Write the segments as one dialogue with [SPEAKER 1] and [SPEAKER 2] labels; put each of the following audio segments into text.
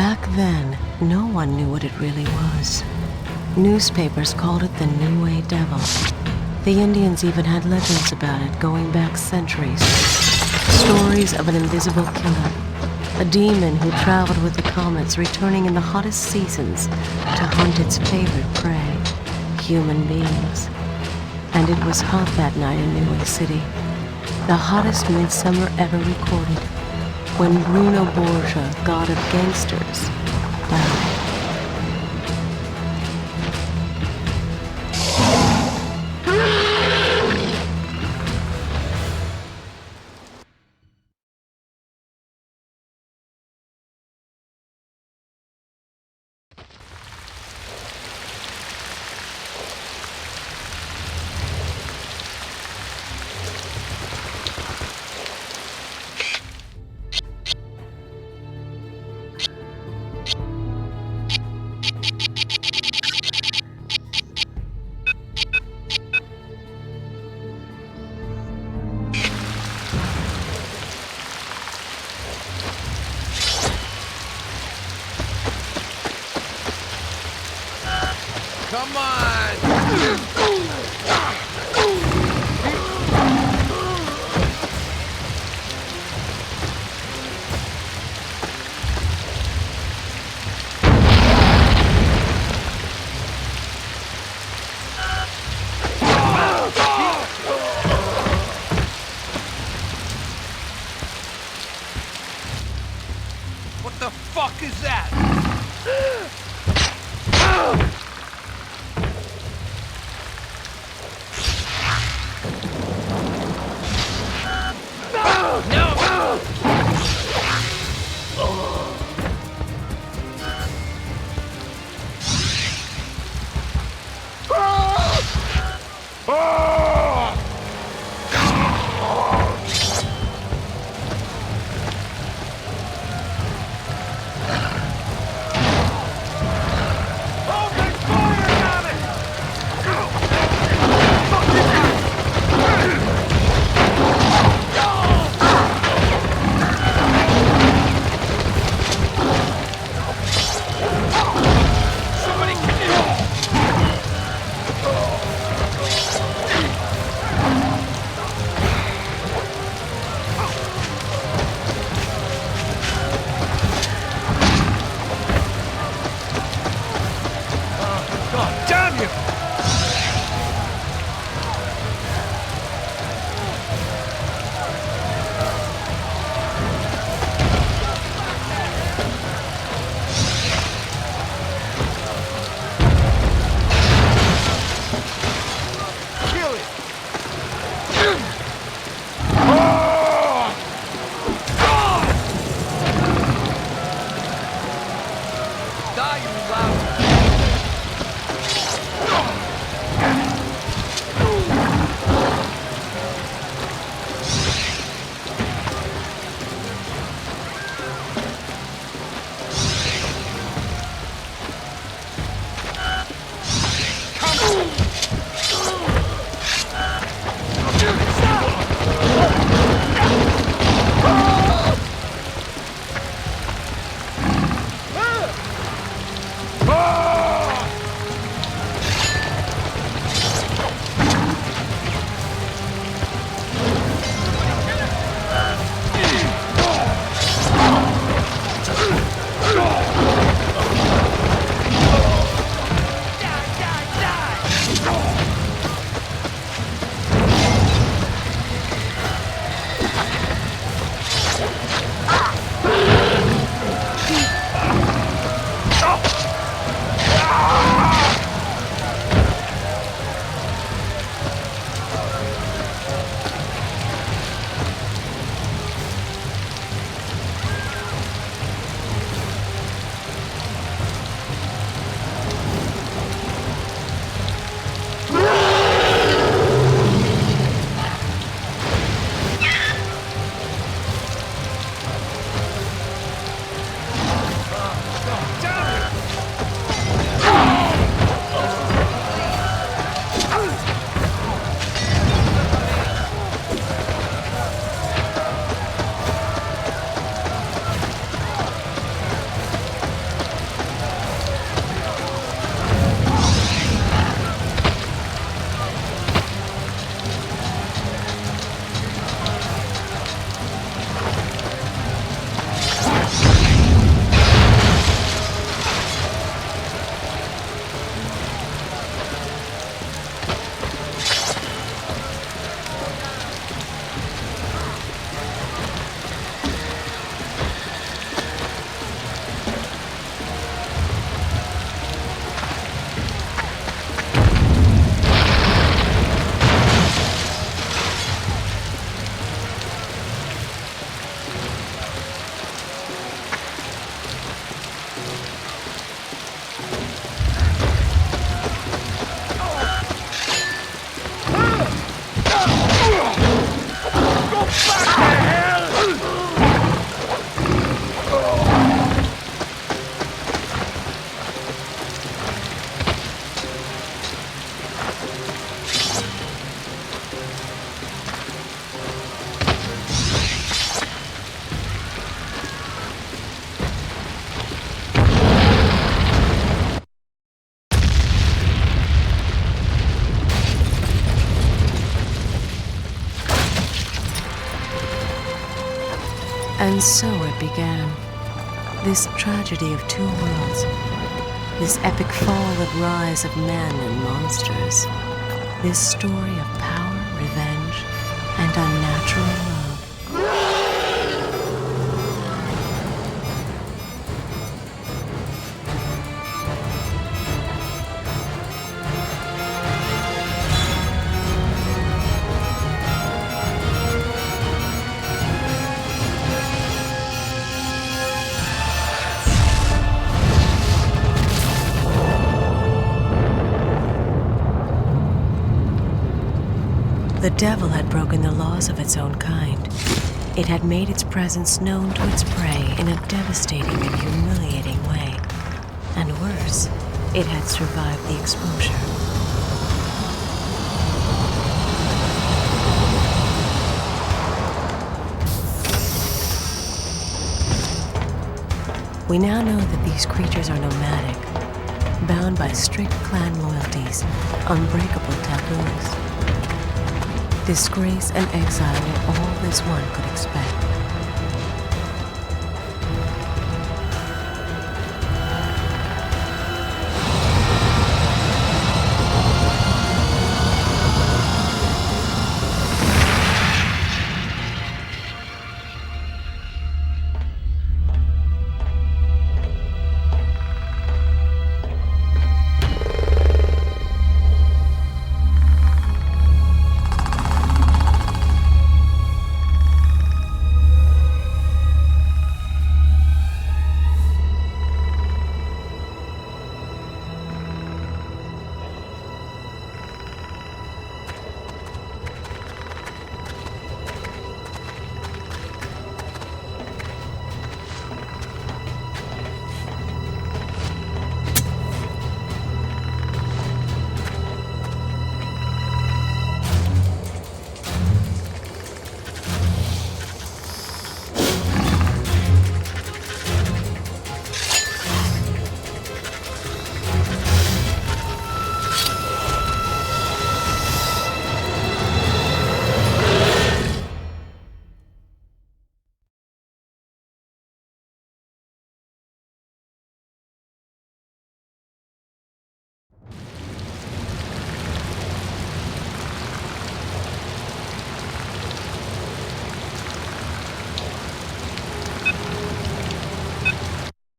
[SPEAKER 1] Back then, no one knew what it really was. Newspapers called it the New Way Devil. The Indians even had legends about it going back centuries. Stories of an invisible killer, a demon who traveled with the comets, returning in the hottest seasons to hunt its favorite prey, human beings. And it was hot that night in New Way City, the hottest midsummer ever recorded, when Bruno Borgia, god of gangsters, died.
[SPEAKER 2] Come on! What the fuck is that? Die, you loud!
[SPEAKER 1] And so it began. This tragedy of two worlds. This epic fall and rise of men and monsters. This story of power, revenge, and unnatural love. The devil had broken the laws of its own kind. It had made its presence known to its prey in a devastating and humiliating way. And worse, it had survived the exposure. We now know that these creatures are nomadic, bound by strict clan loyalties, unbreakable taboos. Disgrace and exile were all this one could expect.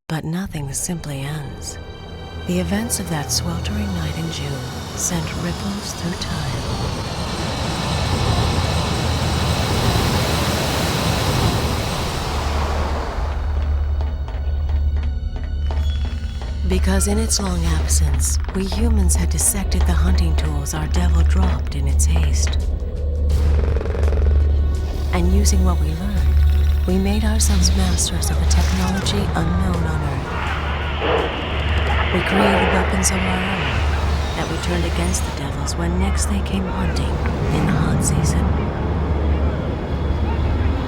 [SPEAKER 1] But nothing simply ends. The events of that sweltering night in June sent ripples through time. Because in its long absence, we humans had dissected the hunting tools our devil dropped in its haste. And using what we learned, we made ourselves masters of a technology unknown on Earth. We created weapons of our own that we turned against the devils when next they came hunting in the hot season.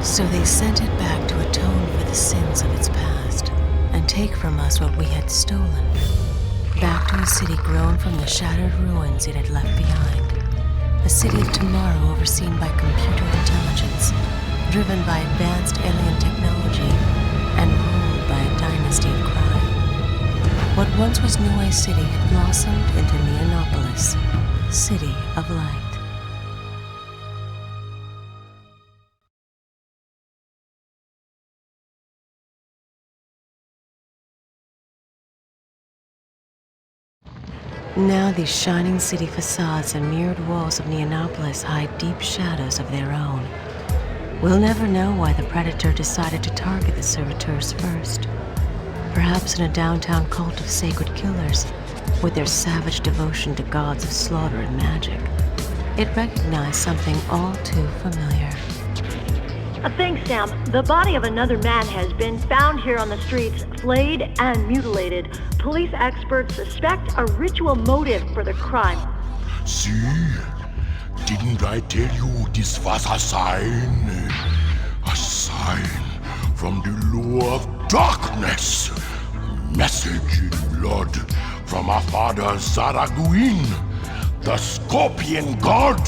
[SPEAKER 1] So they sent it back to atone for the sins of its past and take from us what we had stolen, back to a city grown from the shattered ruins it had left behind. A city of tomorrow overseen by computer intelligence, driven by advanced alien technology, and ruled by a dynasty of crime. What once was New City had blossomed into Neonopolis, City of Light. Now these shining city facades and mirrored walls of Neonopolis hide deep shadows of their own. We'll never know why the Predator decided to target the servitors first. Perhaps in a downtown cult of sacred killers, with their savage devotion to gods of slaughter and magic, it recognized something all too familiar.
[SPEAKER 3] Thanks, Sam. The body of another man has been found here on the streets, flayed and mutilated. Police experts suspect a ritual motive for the crime.
[SPEAKER 4] See? Didn't I tell you this was a sign? A sign from the law of darkness. Message in blood from our father Zaraguin, the scorpion god.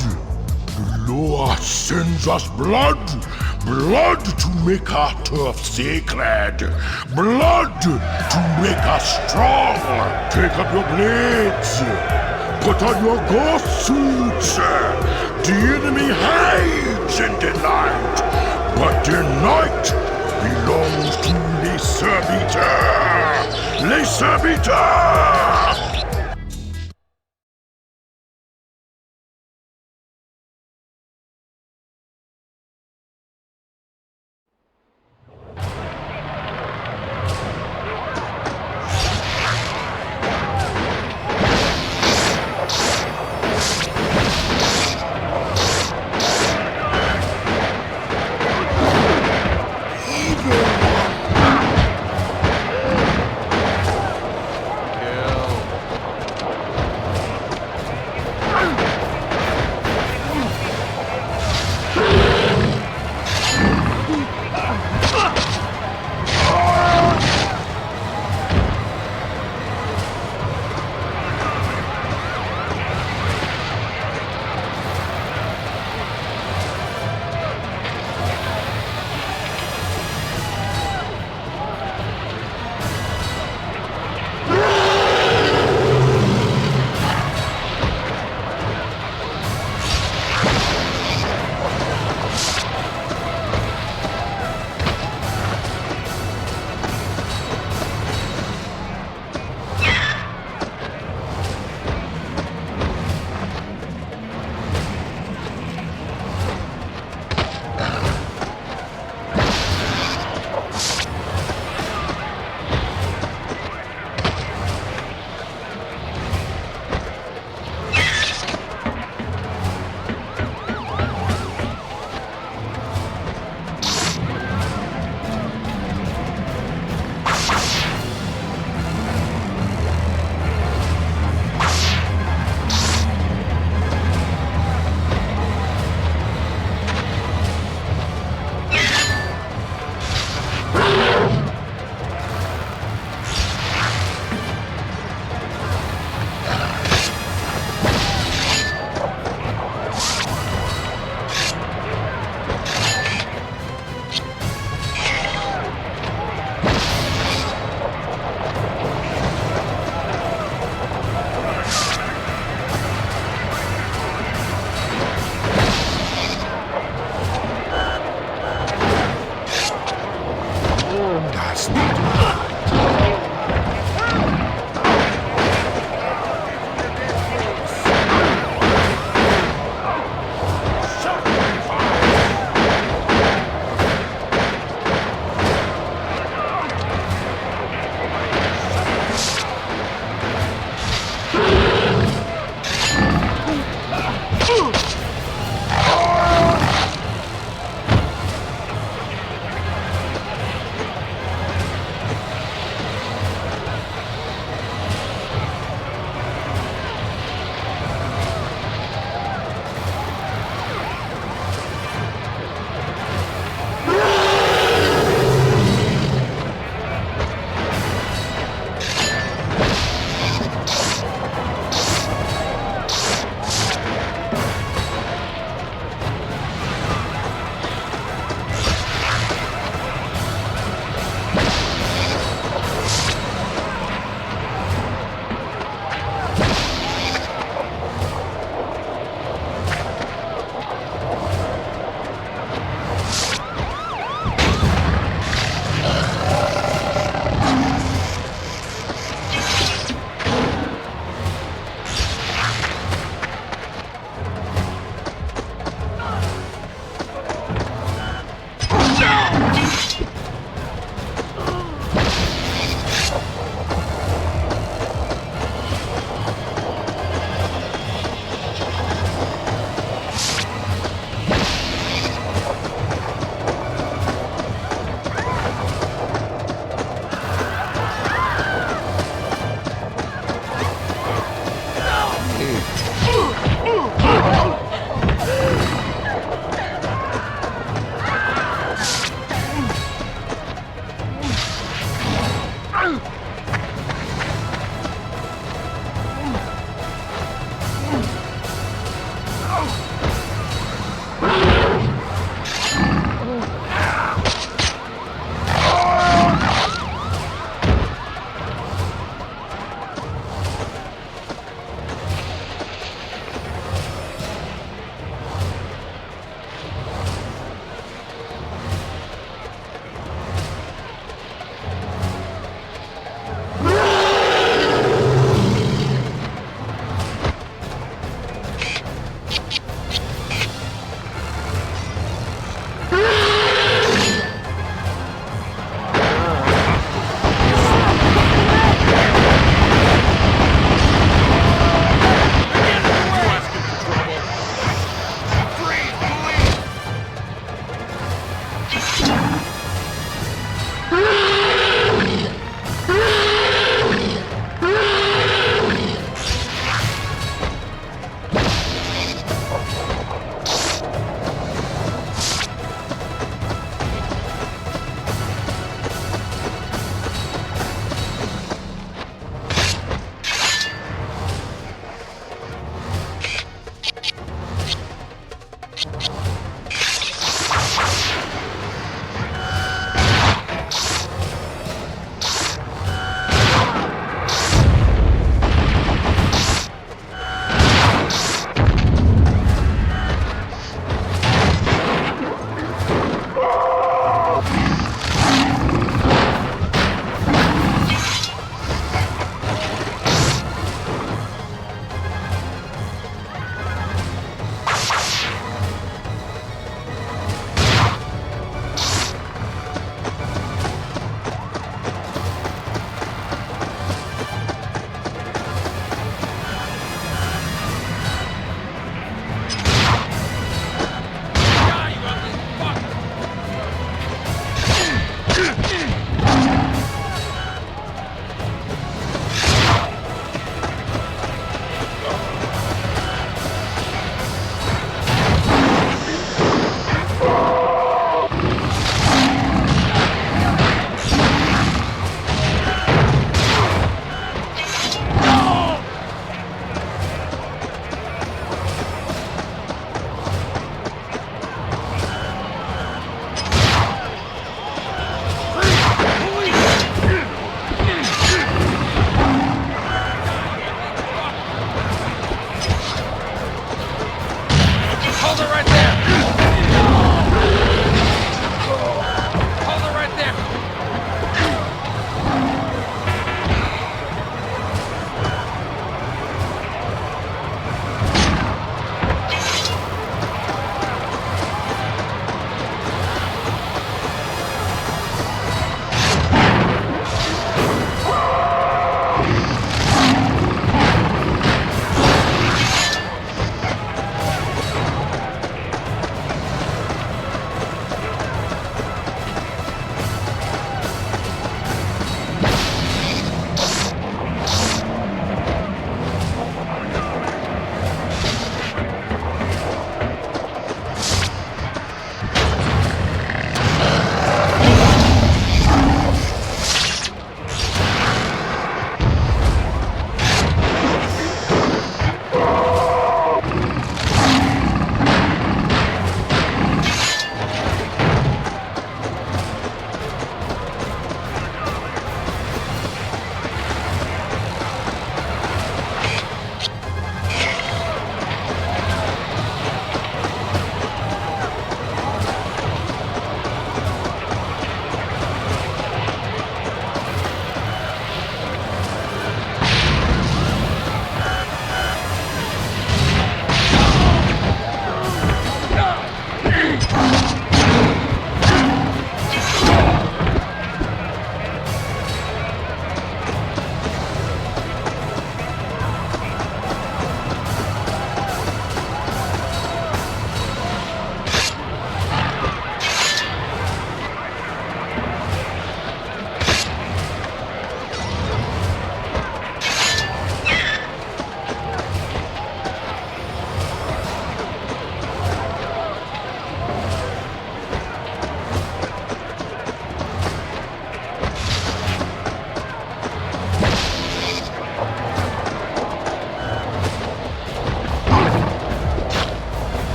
[SPEAKER 4] The law sends us blood, Blood to make our turf sacred. Blood to make us strong. Take up your blades. Put on your ghost suits. The enemy hides in the night, but the night belongs to les serviteurs. Les serviteurs!
[SPEAKER 2] Hold it right there! Hold it right there!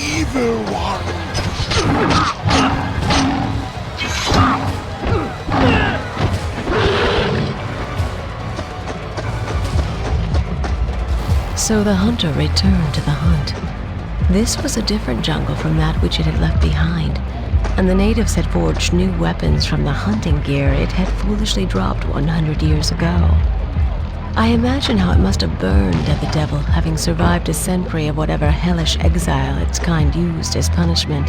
[SPEAKER 4] Evil one!
[SPEAKER 1] So the hunter returned to the hunt. This was a different jungle from that which it had left behind, and the natives had forged new weapons from the hunting gear it had foolishly dropped 100 years ago. I imagine how it must have burned at the devil, having survived a century of whatever hellish exile its kind used as punishment,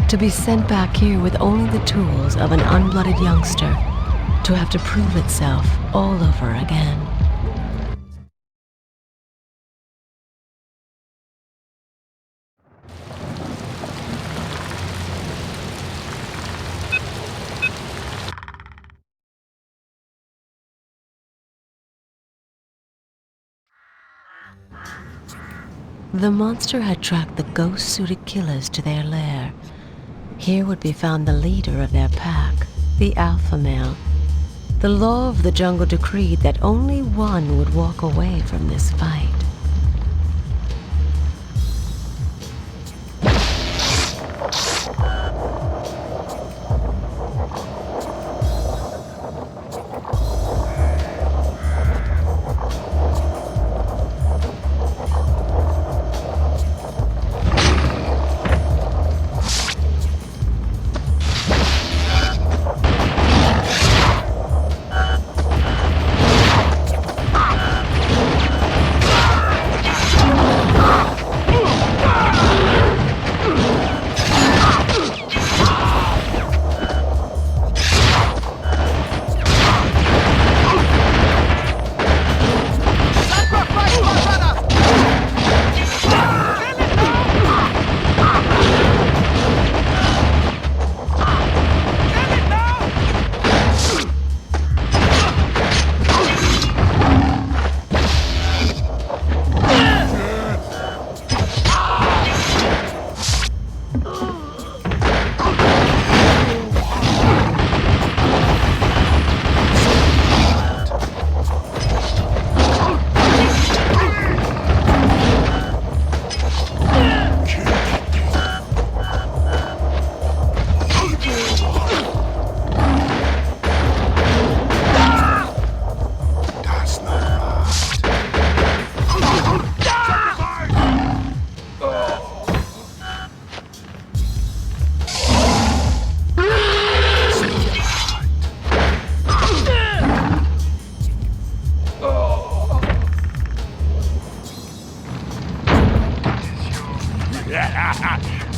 [SPEAKER 1] to be sent back here with only the tools of an unblooded youngster, to have to prove itself all over again. The monster had tracked the ghost-suited killers to their lair. Here would be found the leader of their pack, the alpha male. The law of the jungle decreed that only one would walk away from this fight.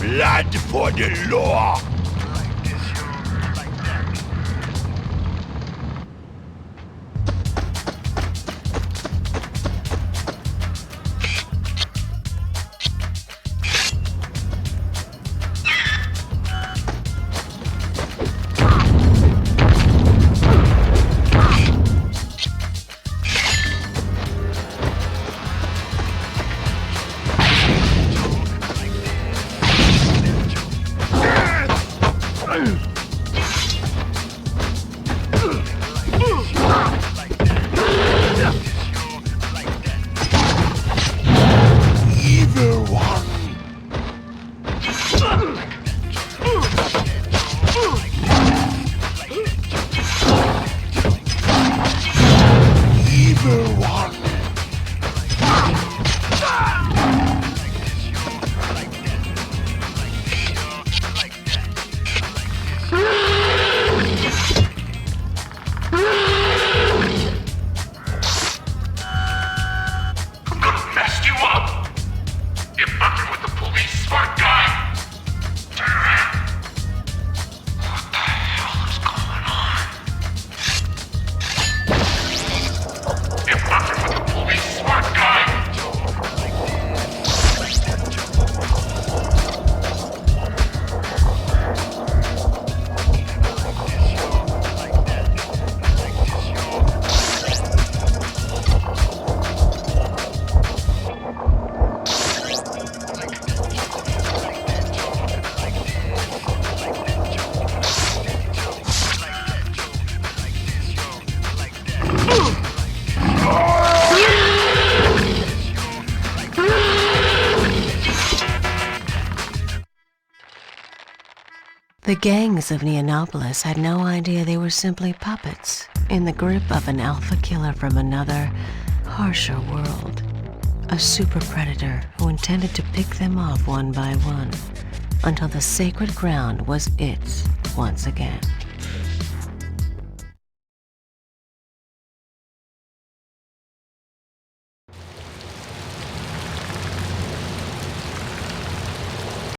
[SPEAKER 4] Blood for the law!
[SPEAKER 1] The gangs of Neonopolis had no idea they were simply puppets in the grip of an alpha killer from another, harsher world. A super predator who intended to pick them off one by one until the sacred ground was its once again.